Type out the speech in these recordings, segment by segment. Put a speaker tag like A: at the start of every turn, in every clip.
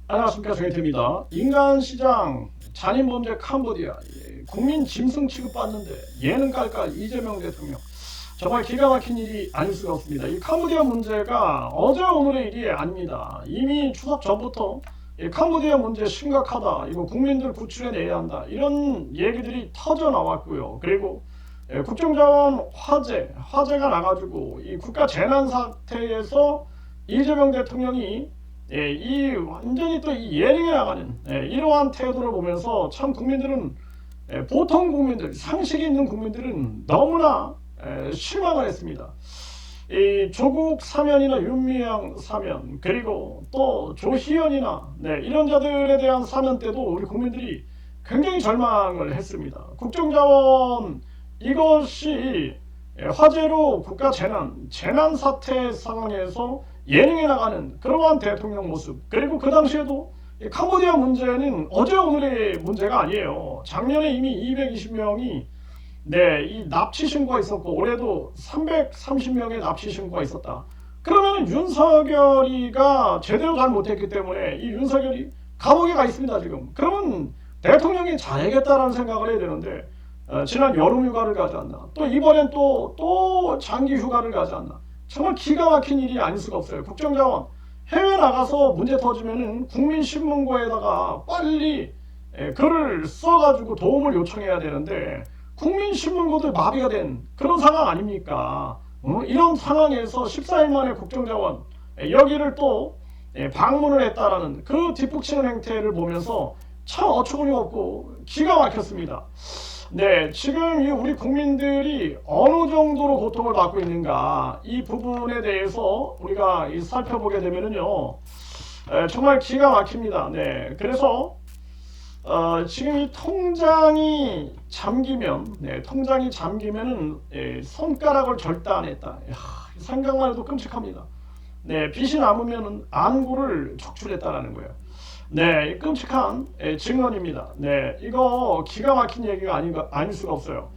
A: 안녕하십니까, 정혜태입니다. 인간시장 잔인범죄 캄보디아, 국민 짐승 취급받는데 예능 깔깔 이재명 대통령, 정말 기가 막힌 일이 아닐 수가 없습니다. 이 캄보디아 문제가 어제 오늘의 일이 아닙니다. 이미 추석 전부터 이 캄보디아 문제 심각하다, 이거 국민들 구출해내야 한다, 이런 얘기들이 터져 나왔고요. 그리고 국정자원 화재가 나가지고 이 국가 재난 사태에서 이재명 대통령이 이 완전히 또 이 예능에 나가는 이러한 태도를 보면서 참 국민들은 보통 국민들, 상식이 있는 국민들은 너무나 실망을 했습니다. 이 조국 사면이나 윤미향 사면, 그리고 또 조희연이나 이런 자들에 대한 사면 때도 우리 국민들이 굉장히 절망을 했습니다. 국정자원 이것이 화재로 국가 재난 사태 상황에서 예능에 나가는 그러한 대통령 모습, 그리고 그 당시에도 캄보디아 문제는 어제 오늘의 문제가 아니에요. 작년에 이미 220명이 이 납치 신고가 있었고 올해도 330명의 납치 신고가 있었다. 그러면 윤석열이가 제대로 잘 못했기 때문에 이 윤석열이 감옥에 가 있습니다 지금. 그러면 대통령이 잘해야겠다라는 생각을 해야 되는데 지난 여름 휴가를 가지 않나, 또 이번엔 또 장기 휴가를 가지 않나. 정말 기가 막힌 일이 아닐 수가 없어요. 국정자원 해외 나가서 문제 터지면은 국민신문고에다가 빨리 글을 써가지고 도움을 요청해야 되는데 국민신문고도 마비가 된 그런 상황 아닙니까? 이런 상황에서 14일 만에 국정자원 여기를 또 방문을 했다라는 그 뒷북치는 행태를 보면서 참 어처구니가 없고 기가 막혔습니다. 지금 우리 국민들이 어느 정도로 고통을 받고 있는가, 이 부분에 대해서 우리가 살펴보게 되면은요, 정말 기가 막힙니다. 그래서 지금 이 통장이 잠기면은 손가락을 절단했다. 생각만 해도 끔찍합니다. 빚이 남으면은 안구를 적출했다라는 거예요. 끔찍한 증언입니다. 이거 기가 막힌 얘기가 아닐 수가 없어요.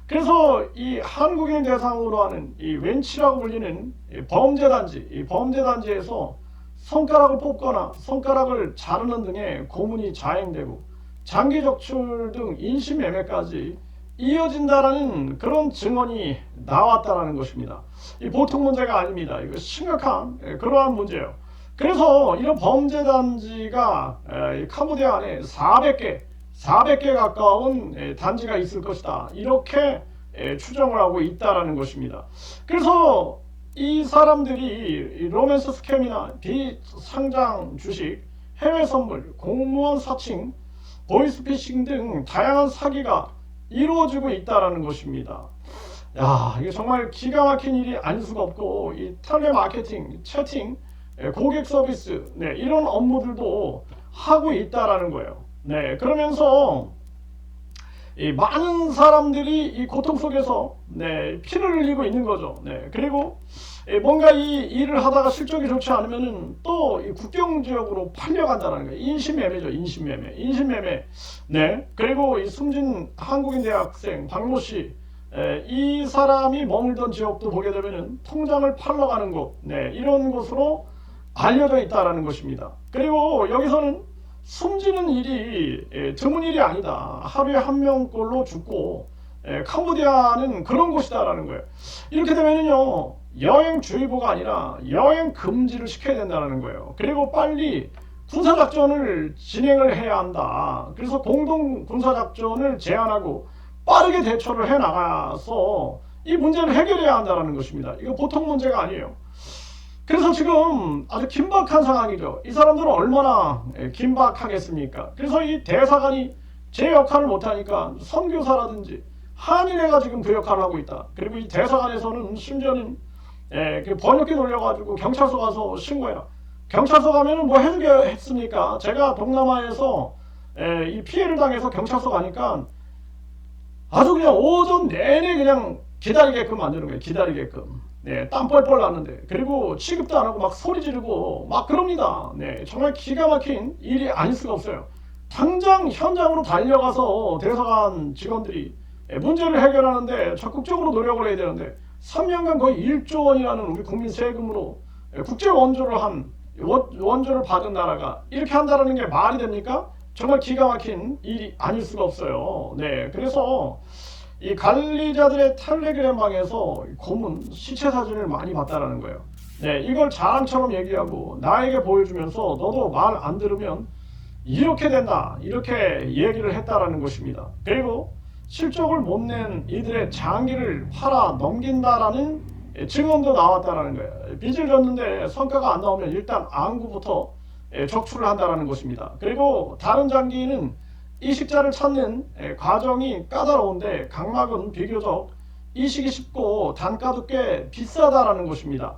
A: 그래서 이 한국인 대상으로 하는 이 웬치라고 불리는 범죄단지, 이 범죄단지에서 손가락을 뽑거나 손가락을 자르는 등의 고문이 자행되고 장기 적출 등 인신매매까지 이어진다라는 그런 증언이 나왔다라는 것입니다. 이 보통 문제가 아닙니다. 이거 심각한 그러한 문제예요. 그래서 이런 범죄단지가 캄보디아 안에 400개 가까운 단지가 있을 것이다, 이렇게 추정을 하고 있다라는 것입니다. 그래서 이 사람들이 로맨스 스캠이나 비상장 주식, 해외 선물, 공무원 사칭, 보이스피싱 등 다양한 사기가 이루어지고 있다라는 것입니다. 이게 정말 기가 막힌 일이 아닐 수가 없고, 이 텔레마케팅, 채팅, 고객 서비스, 이런 업무들도 하고 있다라는 거예요. 그러면서 이 많은 사람들이 이 고통 속에서 피를 흘리고 있는 거죠. 그리고 뭔가 이 일을 하다가 실적이 좋지 않으면은 또 이 국경 지역으로 팔려간다는 거예요. 인신매매죠, 인신매매. 그리고 이 숨진 한국인 대학생 박모 씨, 이 사람이 머물던 지역도 보게 되면은 통장을 팔러 가는 곳, 이런 곳으로 알려져 있다라는 것입니다. 그리고 여기서는 숨지는 일이 드문 일이 아니다. 하루에 한 명꼴로 죽고 캄보디아는 그런 곳이다라는 거예요. 이렇게 되면은요, 여행주의보가 아니라 여행 금지를 시켜야 된다는 거예요. 그리고 빨리 군사작전을 진행을 해야 한다. 그래서 공동 군사작전을 제안하고 빠르게 대처를 해 나가서 이 문제를 해결해야 한다는 것입니다. 이거 보통 문제가 아니에요. 그래서 지금 아주 긴박한 상황이죠. 이 사람들은 얼마나 긴박하겠습니까? 그래서 이 대사관이 제 역할을 못하니까 선교사라든지 한인회가 지금 그 역할을 하고 있다. 그리고 이 대사관에서는 심지어는 그 번역기 돌려가지고 경찰서 가서 신고해라. 경찰서 가면은 뭐 해주겠습니까? 제가 동남아에서 이 피해를 당해서 경찰서 가니까 아주 그냥 오전 내내 그냥 기다리게끔 만드는 거예요. 기다리게끔. 땀 뻘뻘 나는데, 그리고 취급도 안 하고 막 소리 지르고 막 그럽니다. 정말 기가 막힌 일이 아닐 수가 없어요. 당장 현장으로 달려가서 대사관 직원들이 문제를 해결하는데 적극적으로 노력을 해야 되는데 3년간 거의 1조 원이라는 우리 국민 세금으로 국제 원조를 한 원조를 받은 나라가 이렇게 한다는 게 말이 됩니까? 정말 기가 막힌 일이 아닐 수가 없어요. 네, 그래서 이 관리자들의 텔레그램방에서 고문 시체 사진을 많이 봤다라는 거예요. 네, 이걸 자랑처럼 얘기하고 나에게 보여주면서 너도 말 안 들으면 이렇게 된다, 이렇게 얘기를 했다라는 것입니다. 그리고 실적을 못 낸 이들의 장기를 팔아 넘긴다라는 증언도 나왔다라는 거예요. 빚을 졌는데 성과가 안 나오면 일단 안구부터 적출을 한다라는 것입니다. 그리고 다른 장기는 이식자를 찾는 과정이 까다로운데 각막은 비교적 이식이 쉽고 단가도 꽤 비싸다라는 것입니다.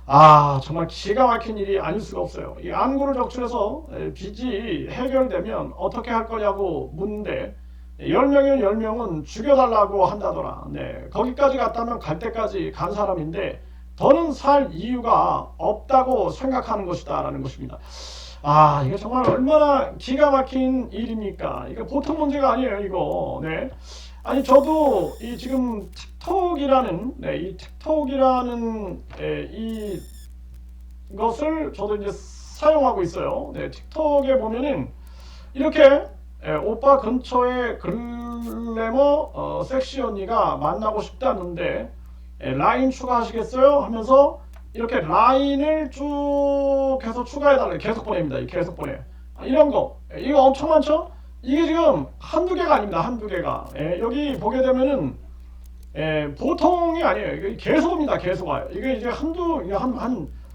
A: 아, 정말 기가 막힌 일이 아닐 수가 없어요. 이 안구를 적출해서 빚이 해결되면 어떻게 할 거냐고 묻는데 10명이면 10명은 죽여달라고 한다더라. 네, 거기까지 갔다면 갈 때까지 간 사람인데 더는 살 이유가 없다고 생각하는 것이다 라는 것입니다. 아, 이게 정말 얼마나 기가 막힌 일입니까? 이거 보통 문제가 아니에요, 이거. 네. 아니, 저도 이 지금 틱톡이라는, 네, 이 틱톡이라는 이것을 저도 이제 사용하고 있어요. 네, 틱톡에 보면은 이렇게 오빠 근처에 글래머 섹시 언니가 만나고 싶다는데 라인 추가하시겠어요? 하면서 이렇게 라인을 쭉 해서 추가해달래. 계속 보냅니다. 계속 보내. 이런 거. 이거 엄청 많죠? 이게 지금 한두 개가 아닙니다. 한두 개가. 여기 보게 되면은 보통이 아니에요. 이게 계속 옵니다. 계속 와요. 이게 이제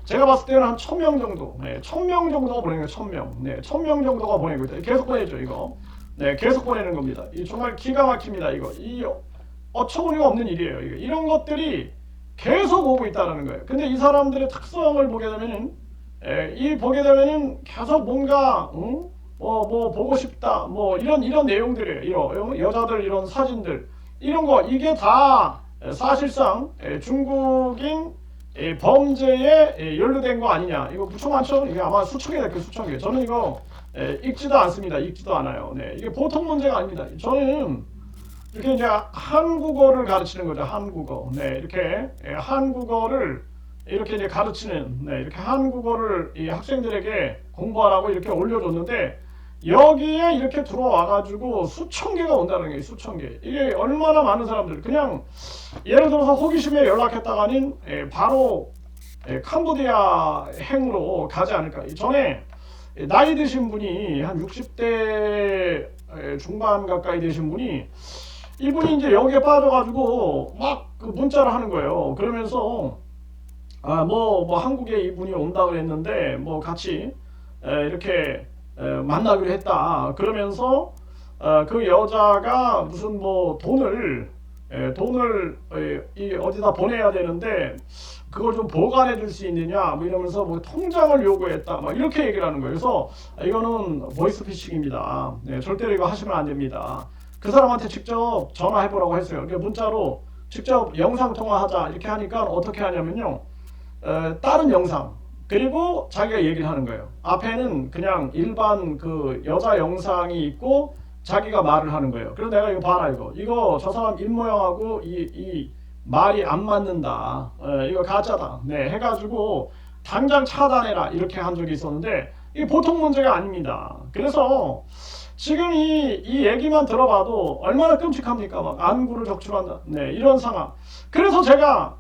A: 제가 봤을 때는 한 1000명 정도. 1000명 정도가 보내는 거예요. 1000명. 네, 1000명 정도가 보내고 있다. 계속 보내죠, 이거. 네, 계속 보내는 겁니다. 이 정말 기가 막힙니다, 이거. 이 어처구니가 없는 일이에요. 이거. 이런 것들이 계속 오고 있다는 거예요. 근데 이 사람들의 특성을 보게 되면은 보게 되면은 계속 뭔가 뭐 보고 싶다 뭐 이런 내용들이에요. 이런 여자들 이런 사진들 이런 거 이게 다 사실상 중국인 범죄에 연루된 거 아니냐. 이거 무척 많죠? 이게 아마 수천 개 될게요. 수천 개. 저는 이거 읽지도 않습니다. 읽지도 않아요. 네, 이게 보통 문제가 아닙니다. 저는 이렇게 이제 한국어를 가르치는 거죠. 한국어. 네, 이렇게 한국어를 이렇게 이제 가르치는, 네, 이렇게 한국어를 이 학생들에게 공부하라고 이렇게 올려줬는데 여기에 이렇게 들어와가지고 수천 개가 온다는 게 수천 개. 이게 얼마나 많은 사람들 그냥 예를 들어서 호기심에 연락했다가는 바로 캄보디아 행으로 가지 않을까. 전에 나이 드신 분이 한 60대 중반 가까이 되신 분이 이분이 이제 여기에 빠져가지고 막 그 문자를 하는 거예요. 그러면서 뭐 한국에 이분이 온다 그랬는데 뭐 같이 이렇게 만나기로 했다. 그러면서 그 여자가 무슨 뭐 돈을 어디다 보내야 되는데 그걸 좀 보관해 줄 수 있느냐 뭐 이러면서 뭐 통장을 요구했다 막 이렇게 얘기를 하는 거예요. 그래서 이거는 보이스피싱입니다. 네, 절대로 이거 하시면 안 됩니다. 그 사람한테 직접 전화해 보라고 했어요. 그러니까 문자로 직접 영상 통화하자 이렇게 하니까 어떻게 하냐면요, 다른 영상 그리고 자기가 얘기를 하는 거예요. 앞에는 그냥 일반 그 여자 영상이 있고 자기가 말을 하는 거예요. 그래서 내가 이거 봐라, 이거 저 사람 입모양하고 이 말이 안 맞는다. 이거 가짜다. 네, 해가지고 당장 차단해라 이렇게 한 적이 있었는데 이게 보통 문제가 아닙니다. 그래서 지금 이 얘기만 들어봐도 얼마나 끔찍합니까? 막 안구를 적출한다. 네, 이런 상황. 그래서 제가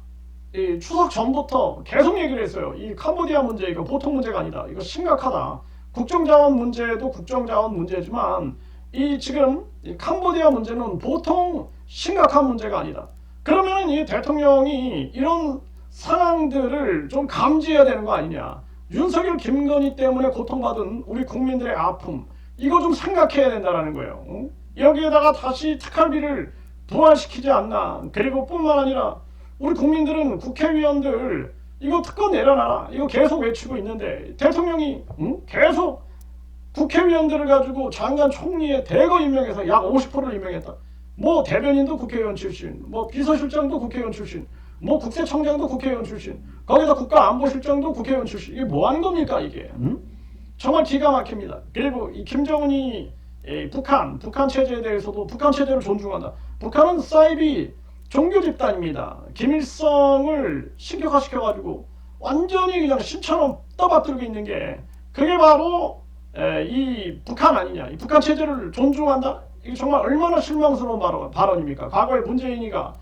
A: 이 추석 전부터 계속 얘기를 했어요. 이 캄보디아 문제 이거 보통 문제가 아니다. 이거 심각하다. 국정자원 문제도 국정자원 문제지만 이 지금 이 캄보디아 문제는 보통 심각한 문제가 아니다. 그러면 이 대통령이 이런 상황들을 좀 감지해야 되는 거 아니냐. 윤석열, 김건희 때문에 고통받은 우리 국민들의 아픔 이거 좀 생각해야 된다는 거예요. 응? 여기에다가 다시 특활비를 부활시키지 않나. 그리고 뿐만 아니라 우리 국민들은 국회의원들 이거 특권 내려놔라 이거 계속 외치고 있는데 대통령이 계속 국회의원들을 가지고 장관 총리에 대거 임명해서 약 50%를 임명했다. 뭐 대변인도 국회의원 출신, 뭐 비서실장도 국회의원 출신, 뭐 국세청장도 국회의원 출신, 거기다 국가안보실장도 국회의원 출신. 이게 뭐 하는 겁니까 이게? 정말 기가 막힙니다. 그리고 이 김정은이 북한 체제에 대해서도 북한 체제를 존중한다. 북한은 사이비 종교 집단입니다. 김일성을 신격화시켜가지고 완전히 그냥 신처럼 떠받들고 있는 게 그게 바로 이 북한 아니냐. 이 북한 체제를 존중한다. 이게 정말 얼마나 실망스러운 발언입니까? 과거에 문재인이가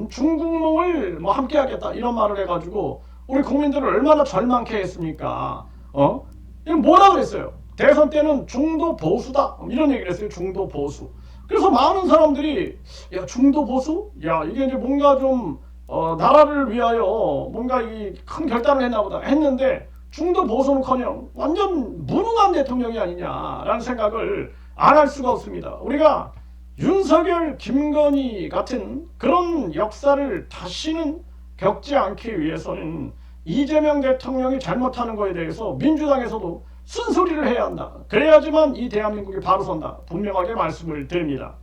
A: 중국몽을 뭐 함께하겠다 이런 말을 해가지고 우리 국민들을 얼마나 절망케 했습니까? 이거 뭐라 그랬어요? 대선 때는 중도 보수다 이런 얘기를 했어요. 중도 보수. 그래서 많은 사람들이 야 중도 보수? 야 이게 이제 뭔가 좀 나라를 위하여 뭔가 이 큰 결단을 했나 보다 했는데 중도 보수는커녕 완전 무능한 대통령이 아니냐라는 생각을 안 할 수가 없습니다. 우리가 윤석열, 김건희 같은 그런 역사를 다시는 겪지 않기 위해서는 이재명 대통령이 잘못하는 것에 대해서 민주당에서도 쓴소리를 해야 한다. 그래야지만 이 대한민국이 바로 선다. 분명하게 말씀을 드립니다.